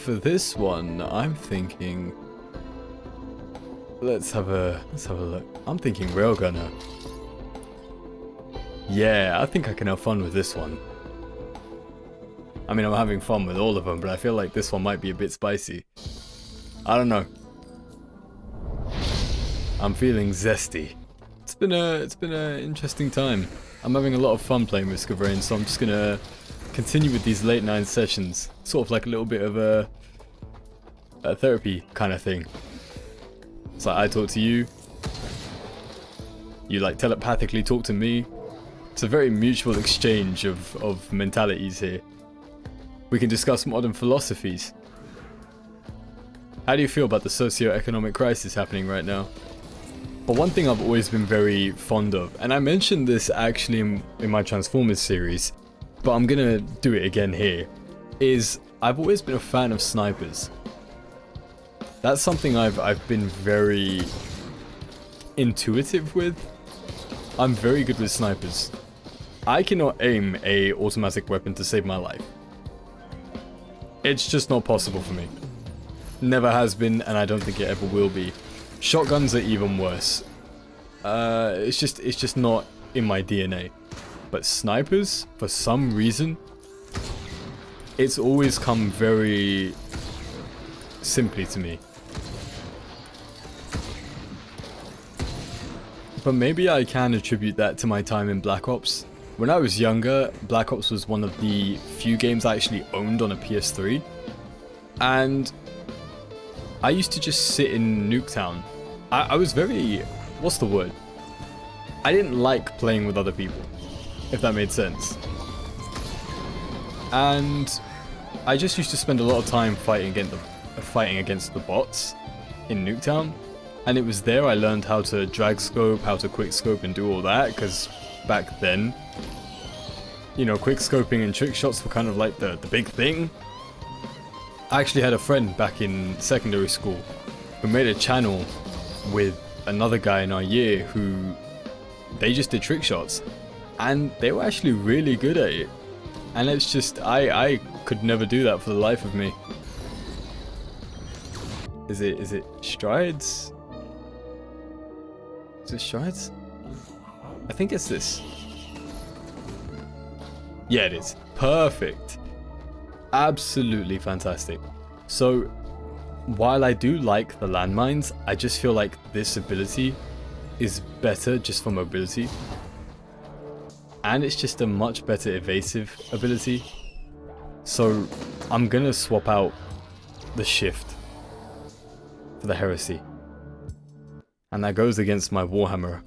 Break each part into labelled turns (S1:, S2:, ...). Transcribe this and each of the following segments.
S1: For this one, I'm thinking... Let's have a look. I'm thinking railgunner. Yeah, I think I can have fun with this one. I mean, I'm having fun with all of them, but I feel like this one might be a bit spicy. I don't know. I'm feeling zesty. It's been a interesting time. I'm having a lot of fun playing Risk of Rain, so I'm just gonna continue with these late night sessions. Sort of like a little bit of a therapy kind of thing. It's like I talk to you, you like telepathically talk to me. It's a very mutual exchange of mentalities here. We can discuss modern philosophies. How do you feel about the socio-economic crisis happening right now? But one thing I've always been very fond of, and I mentioned this actually in my Transformers series, but I'm gonna do it again here, is I've always been a fan of snipers. That's something I've been very intuitive with. I'm very good with snipers. I cannot aim a automatic weapon to save my life. It's just not possible for me. Never has been, and I don't think it ever will be. Shotguns are even worse. It's just not in my DNA. But snipers, for some reason, it's always come very simply to me. But maybe I can attribute that to my time in Black Ops. When I was younger, Black Ops was one of the few games I actually owned on a PS3. And I used to just sit in Nuketown. I was very... what's the word? I didn't like playing with other people, if that made sense. And I just used to spend a lot of time fighting against the bots in Nuketown. And it was there I learned how to drag scope, how to quick scope and do all that, because back then, you know, quick scoping and trick shots were kind of like the big thing. I actually had a friend back in secondary school who made a channel with another guy in our year who they just did trick shots and they were actually really good at it. And it's just, I could never do that for the life of me. Is it strides? Is it strides? I think it's this. Yeah, it is. Perfect. Absolutely fantastic. So, while I do like the landmines, I just feel like this ability is better just for mobility. And it's just a much better evasive ability. So, I'm gonna swap out the shift for the heresy. And that goes against my Warhammer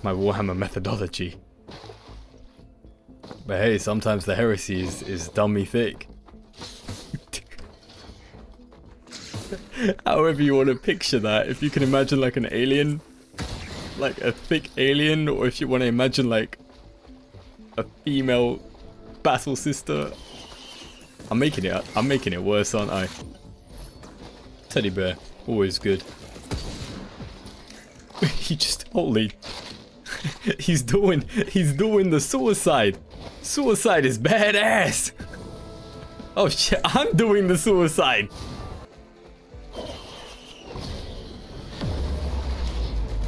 S1: methodology. But hey, sometimes the heresy is dummy thick. However you want to picture that, if you can imagine like an alien, like a thick alien, or if you want to imagine like a female battle sister. I'm making it worse, aren't I? Teddy bear, always good. He just holy. he's doing the suicide. Suicide is badass. Oh shit, I'm doing the suicide.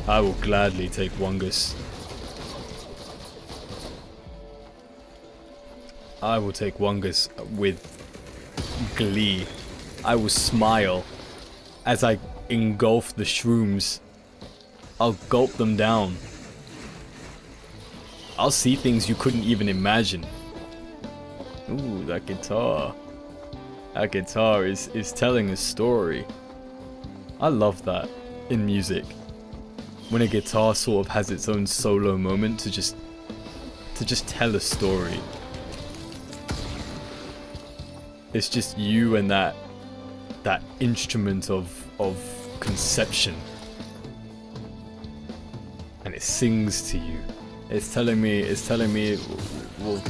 S1: I will gladly take Wungus. I will take Wungus with glee. I will smile as I engulf the shrooms. I'll gulp them down. I'll see things you couldn't even imagine. Ooh, that guitar. That guitar is telling a story. I love that in music. When a guitar sort of has its own solo moment to just tell a story. It's just you and that instrument of conception. And it sings to you. It's telling me well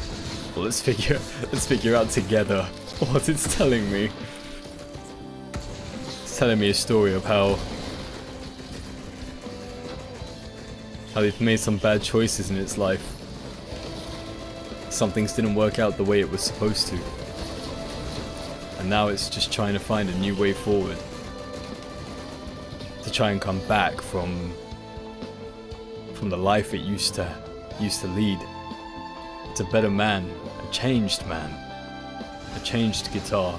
S1: let's figure out together what it's telling me. It's telling me a story of how they've made some bad choices in its life. Some things didn't work out the way it was supposed to. And now it's just trying to find a new way forward. To try and come back from the life it used to lead. It's a better man, a changed man, a changed guitar,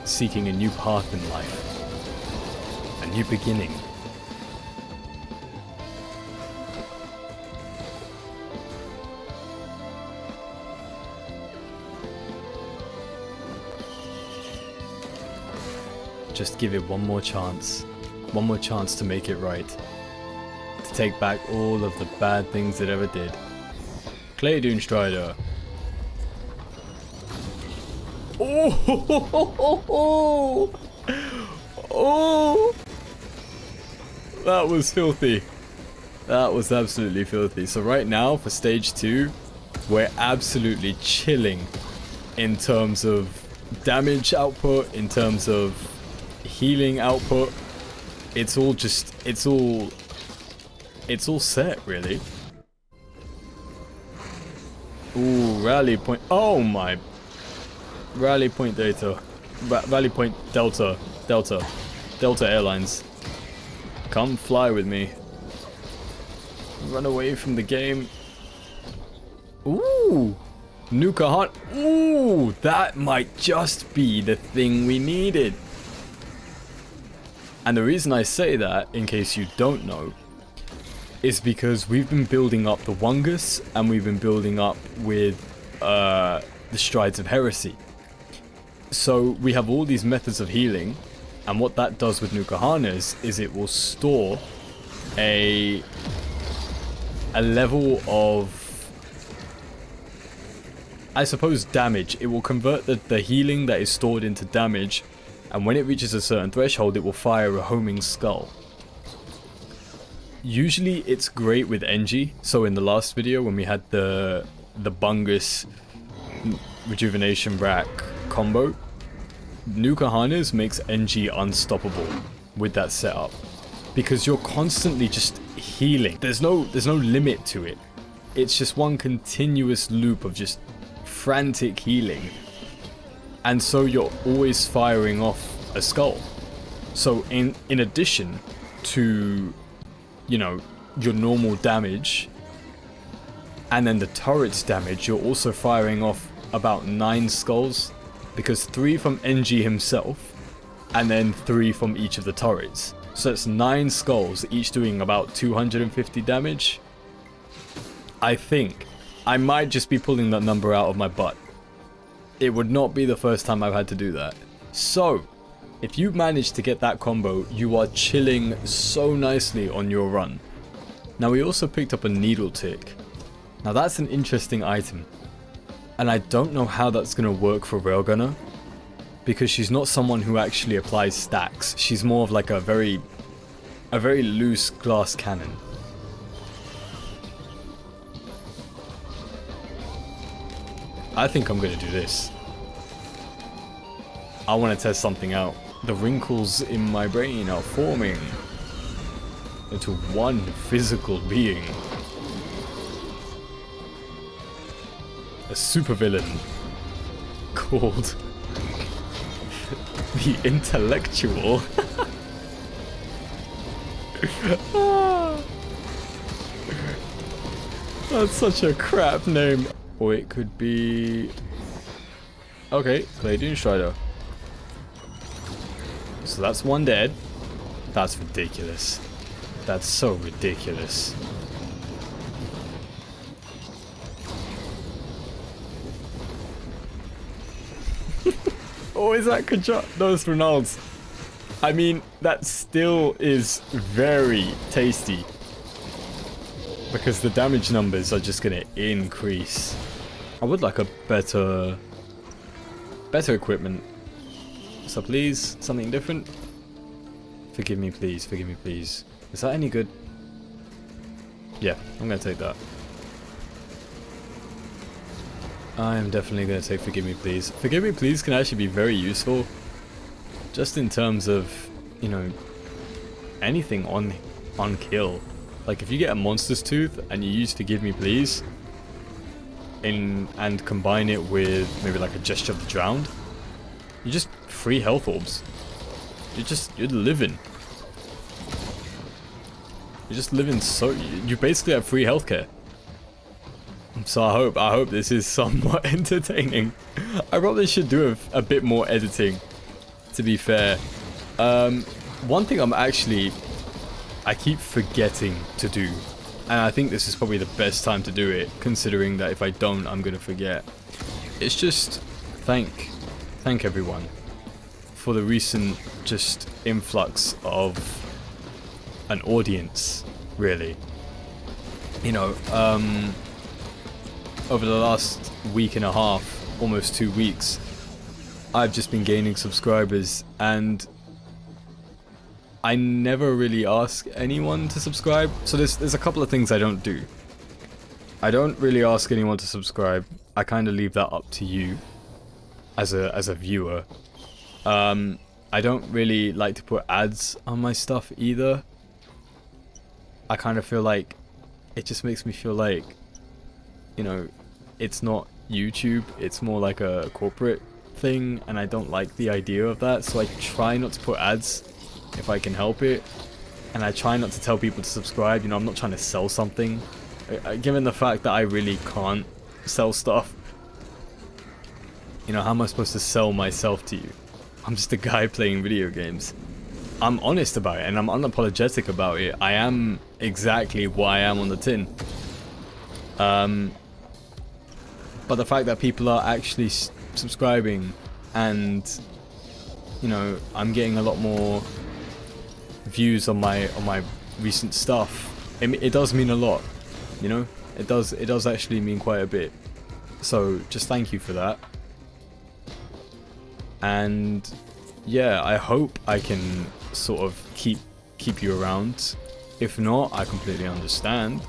S1: seeking a new path in life, a new beginning. Just give it one more chance to make it right, to take back all of the bad things it ever did. Clay Strider. Oh, oh, that was filthy. That was absolutely filthy. So right now for stage 2, we're absolutely chilling in terms of damage output, in terms of healing output. It's all set, really. Ooh, rally point. Oh my. Rally point data. Rally point Delta. Delta Airlines. Come fly with me. Run away from the game. Ooh. Nuka Hunt. Ooh, that might just be the thing we needed. And the reason I say that, in case you don't know, is because we've been building up the Wungus, and we've been building up with the Strides of Heresy. So we have all these methods of healing, and what that does with Nuka-Hanas is it will store a level of, I suppose, damage. It will convert the healing that is stored into damage, and when it reaches a certain threshold, it will fire a homing skull. Usually it's great with NG, so in the last video when we had the Bungus Rejuvenation Rack combo, Nuka-Hanas makes NG unstoppable with that setup, because you're constantly just healing. There's no limit to it. It's just one continuous loop of just frantic healing. And so you're always firing off a skull. So in addition to, you know, your normal damage and then the turret's damage, you're also firing off about 9 skulls, because 3 from NG himself and then 3 from each of the turrets. So it's 9 skulls, each doing about 250 damage. I think I might just be pulling that number out of my butt. It would not be the first time I've had to do that. So, if you manage to get that combo, you are chilling so nicely on your run. Now we also picked up a needle tick. Now that's an interesting item. And I don't know how that's going to work for Railgunner, because she's not someone who actually applies stacks. She's more of like a very loose glass cannon. I think I'm going to do this. I want to test something out. The wrinkles in my brain are forming into one physical being. A supervillain called the Intellectual. That's such a crap name. Or it could be... Okay, Clay Strider. So that's one dead. That's ridiculous. That's so ridiculous. Oh, is that Kajak? No, it's Ronald's. I mean, that still is very tasty, because the damage numbers are just going to increase. I would like a better equipment. So please, something different. Forgive me, please. Forgive me, please. Is that any good? Yeah, I'm going to take that. I am definitely going to take Forgive Me Please. Forgive Me Please can actually be very useful, just in terms of, you know, anything on kill. Like if you get a monster's tooth and you use Forgive Me Please, and combine it with maybe like a gesture of the drowned, you just free health orbs. You're living. You're just living so you basically have free healthcare. So I hope this is somewhat entertaining. I probably should do a bit more editing, to be fair. One thing I keep forgetting to do, and I think this is probably the best time to do it, considering that if I don't, I'm gonna forget. It's just thank everyone for the recent just influx of an audience, really. You know, over the last week and a half, almost 2 weeks, I've just been gaining subscribers, and I never really ask anyone to subscribe. So there's a couple of things I don't do. I don't really ask anyone to subscribe. I kind of leave that up to you as a viewer. I don't really like to put ads on my stuff either. I kind of feel like it just makes me feel like, you know, it's not YouTube, it's more like a corporate thing, and I don't like the idea of that, so I try not to put ads if I can help it, and I try not to tell people to subscribe. You know, I'm not trying to sell something, given the fact that I really can't sell stuff. You know, how am I supposed to sell myself to you? I'm just a guy playing video games. I'm honest about it, and I'm unapologetic about it. I am exactly why I am on the tin. But the fact that people are actually subscribing, and, you know, I'm getting a lot more views on my recent stuff, it does mean a lot. You know, it does actually mean quite a bit. So just thank you for that. And yeah, I hope I can sort of keep you around. If not, I completely understand.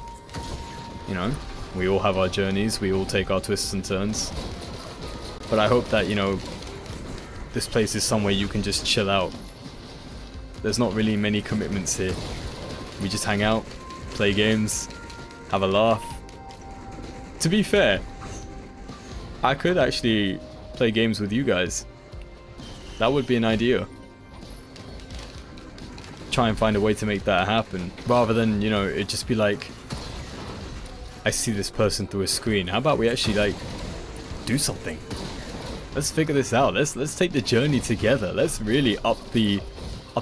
S1: You know, we all have our journeys, we all take our twists and turns. But I hope that, you know, this place is somewhere you can just chill out. There's not really many commitments here. We just hang out, play games, have a laugh. To be fair, I could actually play games with you guys. That would be an idea. Try and find a way to make that happen, rather than, you know, it just be like, I see this person through a screen. How about we actually, like, do something? Let's figure this out. Let's take the journey together. Let's really up the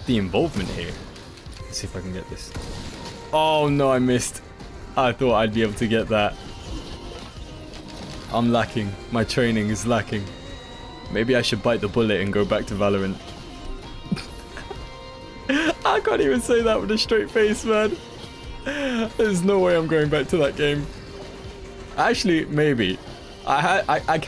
S1: involvement here. Let's see if I can get this. Oh no, I missed. I thought I'd be able to get that. I'm lacking. My training is lacking. Maybe I should bite the bullet and go back to Valorant. I can't even say that with a straight face, man. There's no way I'm going back to that game. Actually, maybe. I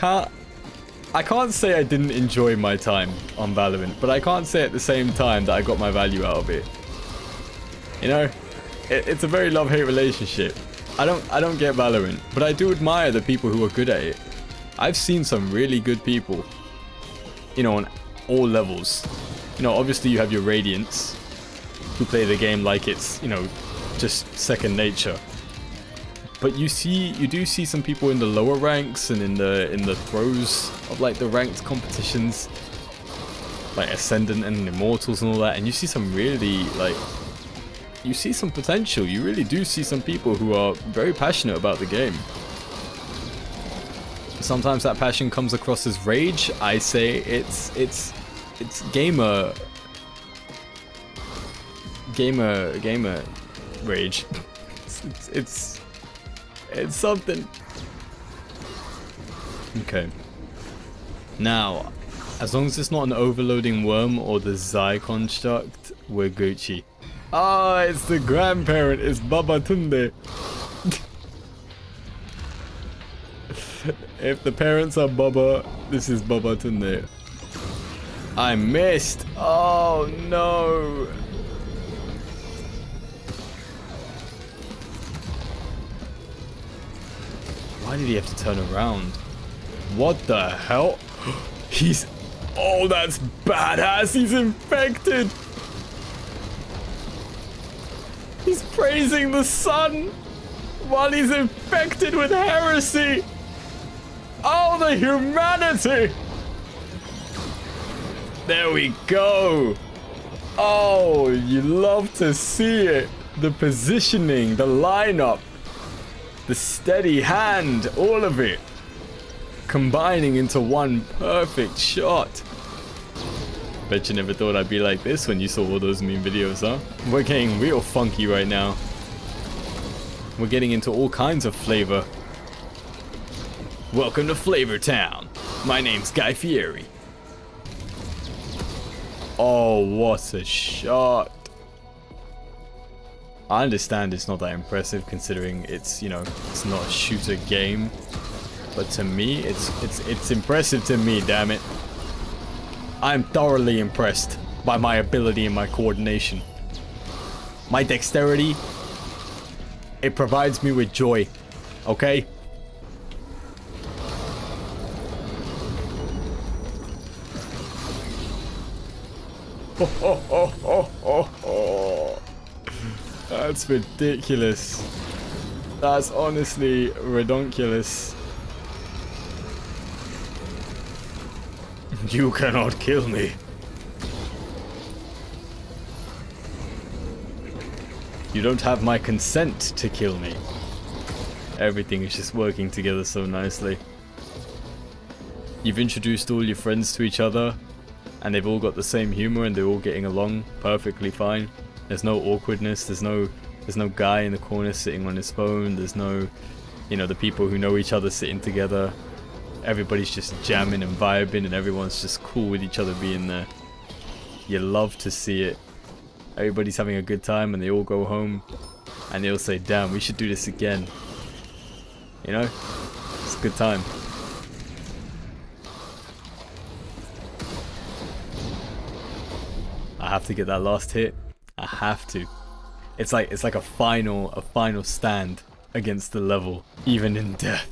S1: can't say I didn't enjoy my time on Valorant, but I can't say at the same time that I got my value out of it. You know, it's a very love-hate relationship. I don't get Valorant, but I do admire the people who are good at it. I've seen some really good people, you know, on all levels. You know, obviously you have your Radiants, who play the game like it's, you know, just second nature. But you do see some people in the lower ranks and in the throes of like the ranked competitions, like Ascendant and Immortals and all that, and you see some really, like, you see some potential. You really do see some people who are very passionate about the game. Sometimes that passion comes across as rage. I say it's gamer rage. It's something. Okay. Now, as long as it's not an overloading worm or the Zai construct, we're Gucci. Ah, it's the grandparent. It's Baba Tunde. If the parents are Baba, this is Baba Tunde. I missed. Oh no. Why did he have to turn around? What the hell? He's... Oh, that's badass. He's infected. He's praising the sun while he's infected with heresy. Oh, the humanity! There we go. Oh, you love to see it. The positioning, the lineup, the steady hand, all of it combining into one perfect shot. Bet you never thought I'd be like this when you saw all those meme videos, huh? We're getting real funky right now. We're getting into all kinds of flavor. Welcome to Flavor Town. My name's Guy Fieri. Oh, what a shot. I understand it's not that impressive considering it's, you know, it's not a shooter game. But to me, it's impressive to me, damn it. I'm thoroughly impressed by my ability and my coordination. My dexterity, it provides me with joy, okay? That's ridiculous. That's honestly redonkulous. You cannot kill me. You don't have my consent to kill me. Everything is just working together so nicely. You've introduced all your friends to each other, and they've all got the same humor and they're all getting along perfectly fine. There's no awkwardness, there's no guy in the corner sitting on his phone, there's no, you know, the people who know each other sitting together. Everybody's just jamming and vibing and everyone's just cool with each other being there. You love to see it. Everybody's having a good time and they all go home and they all say, damn, we should do this again. You know? It's a good time. I have to get that last hit. I have to. It's like a final stand against the level, even in death.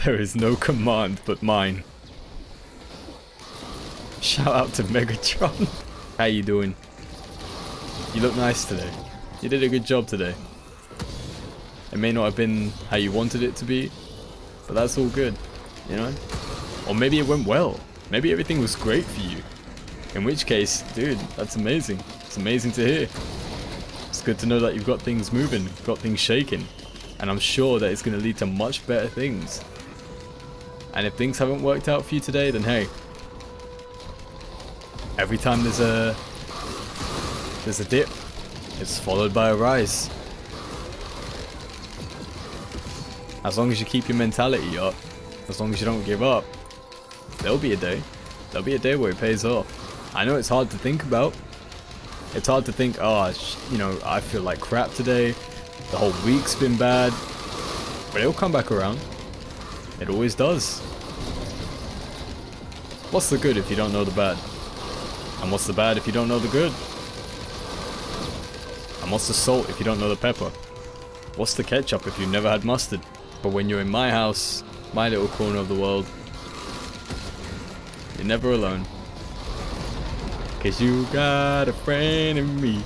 S1: There is no command but mine. Shout out to Megatron. How you doing? You look nice today. You did a good job today. It may not have been how you wanted it to be, but that's all good, you know? Or maybe it went well. Maybe everything was great for you. In which case, dude, that's amazing. It's amazing to hear. It's good to know that you've got things moving, got things shaking. And I'm sure that it's going to lead to much better things. And if things haven't worked out for you today, then hey, every time there's a dip, it's followed by a rise. As long as you keep your mentality up, as long as you don't give up, there'll be a day. There'll be a day where it pays off. I know it's hard to think about. It's hard to think, oh, you know, I feel like crap today. The whole week's been bad. But it'll come back around. It always does. What's the good if you don't know the bad? And what's the bad if you don't know the good? And what's the salt if you don't know the pepper? What's the ketchup if you've never had mustard? But when you're in my house, my little corner of the world, you're never alone. 'Cause you got a friend in me.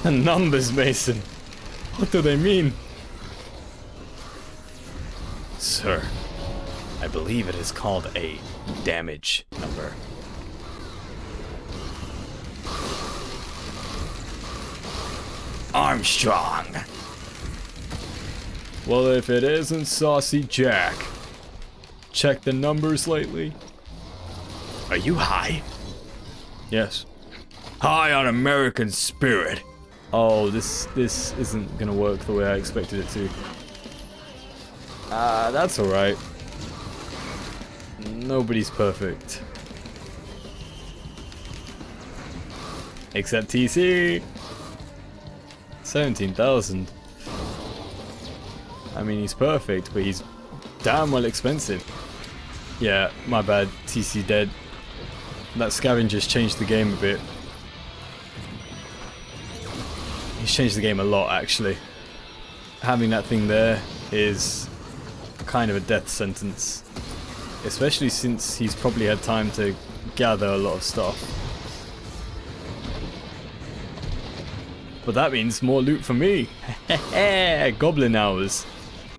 S1: And numbers, Mason. What do they mean? Sir, I believe it is called a damage number. Armstrong. Well, if it isn't Saucy Jack. Check the numbers lately. Are you high? Yes. High on American spirit. Oh, this isn't gonna work the way I expected it to. That's alright. Nobody's perfect. Except TC. 17,000. I mean, he's perfect, but he's damn well expensive. Yeah, my bad. TC dead. That scavenger's changed the game a bit. He's changed the game a lot, actually. Having that thing there is kind of a death sentence. Especially since he's probably had time to gather a lot of stuff. But that means more loot for me. Goblin hours.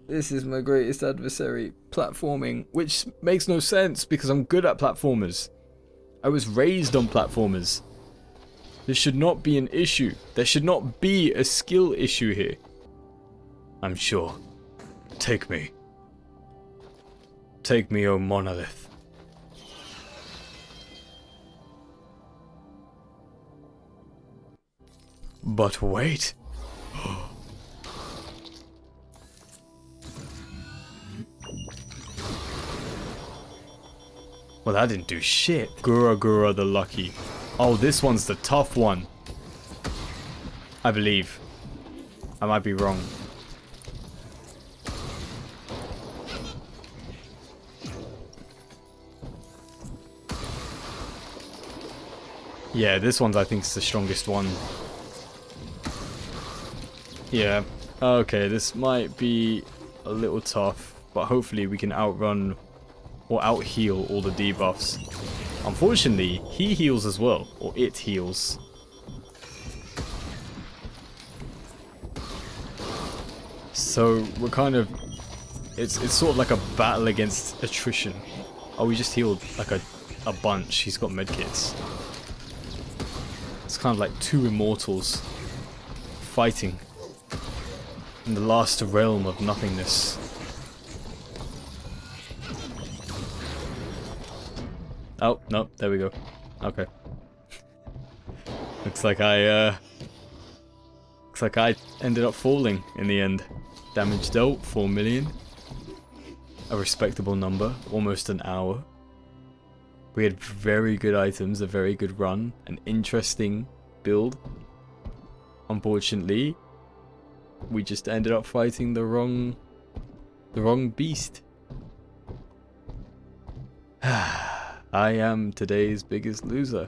S1: This is my greatest adversary. Platforming. Which makes no sense because I'm good at platformers. I was raised on platformers. This should not be an issue. There should not be a skill issue here. I'm sure. Take me. Take me, O monolith. But wait. Well, that didn't do shit. Gura Gura the Lucky. Oh, this one's the tough one. I believe. I might be wrong. Yeah, this one's I think is the strongest one. Yeah. Okay, this might be a little tough, but hopefully we can outrun or out-heal all the debuffs. Unfortunately, he heals as well, or it heals. So we're kind of, it's sort of like a battle against attrition. Oh, we just healed like a bunch. He's got medkits. It's kind of like two immortals fighting in the last realm of nothingness. Oh, no, there we go. Okay. Looks like I ended up falling in the end. Damage dealt, 4 million. A respectable number, almost an hour. We had very good items, a very good run, an interesting build. Unfortunately, we just ended up fighting the wrong beast. I am today's biggest loser.